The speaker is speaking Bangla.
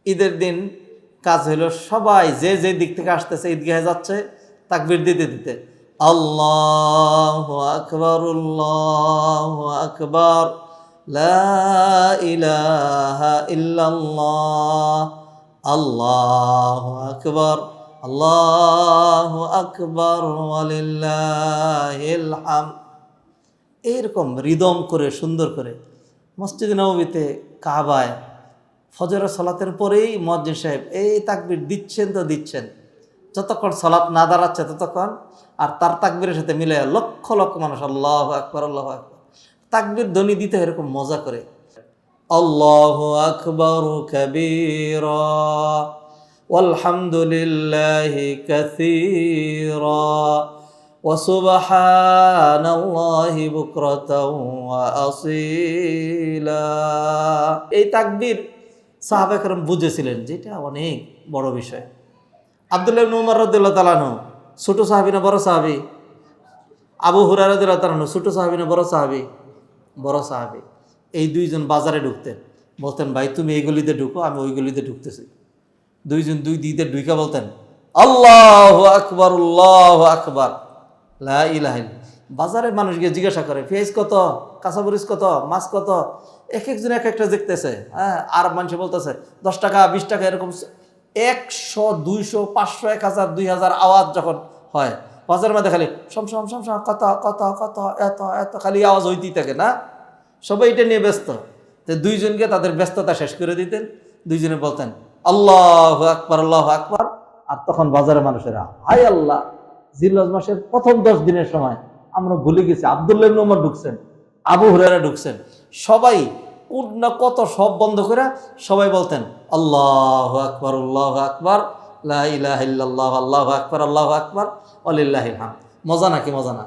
ঈদের দিন কাজ হলো সবাই যে যে দিক থেকে আসতেছে ঈদগাহে যাচ্ছে তাকবীর দিতে দিতে আল্লাহু আকবার আল্লাহু আকবার লা ইলাহা ইল্লাল্লাহ আল্লাহু আকবার ওয়ালিল্লাহিল হামদ। এইরকম রিদম করে সুন্দর করে মসজিদ নববীতে কাবায় ফজরের সালাতের পরেই মুয়াজ্জিন সাহেব এই তাকবীর দিচ্ছেন তো দিচ্ছেন, যতক্ষণ সালাত না দাঁড়াচ্ছে ততক্ষণ, আর তার তাকবীরের সাথে মিলে লক্ষ লক্ষ মানুষ আল্লাহু আকবার আল্লাহু আকবার তাকবীর ধ্বনি দিতে এরকম মজা করে। আল্লাহু আকবার কাবীরা ওয়ালহামদুলিল্লাহি কাসীরা ওয়া সুবহানাল্লাহি বুকরাতাও ওয়া আসীলা। এই তাকবীর সাহাবা কেরাম বুঝেছিলেন যে এটা অনেক বড় বিষয়। আব্দুল্লাহ ইবনে উমর রাদিয়াল্লাহু তাআলা আনহু ছোট সাহাবী না বড় সাহাবী? আবু হুরায়রা রাদিয়াল্লাহু তাআলা আনহু ছোট সাহাবী না বড় সাহাবী? বড় সাহাবী। এই দুইজন বাজারে ঢুকতেন, বলতেন ভাই তুমি এই গলিতে ঢুকো, আমি ওই গলিতে ঢুকতেছি। দুইজন দুই দিকে ঢুকে বলতেন আল্লাহু আকবার আল্লাহু আকবার লা ইলাহা ইল্লাল্লাহ। বাজারের মানুষ গিয়ে জিজ্ঞাসা করে পেঁয়াজ কত, কাঁচামরিচ কত, মাছ কত, এক একজন এক একটা দেখতেছে। হ্যাঁ, আর মানুষ বলতেছে 10 টাকা 20 টাকা, এরকম 100 200 500 1000 2000 আওয়াজ যখন হয় বাজারের মধ্যে খালি সম সম সম সম কত কত কত এত এত খালি আওয়াজ হইতেই থাকে না, সবাই এটা নিয়ে ব্যস্ত। তো দুইজনকে তাদের ব্যস্ততা শেষ করে দিতেন, দুইজনে বলতেন আল্লাহু আকবার আল্লাহু আকবার। আর তখন বাজারের মানুষেরা হায় আল্লাহ, জিলহজ মাসের প্রথম 10 দিনের সময় আমরা ভুলে গেছি আব্দুল্লাহ ইবনে উমর ঢুকছেন, আবু হুরায়রা ঢুকছেন, সবাই কোন না কত সব বন্ধ করে সবাই বলতেন আল্লাহু আকবার লা ইলাহা ইল্লাল্লাহ আল্লাহু আকবার ওয়ালিল্লাহিল হামদ। মজা নাকি মজা না?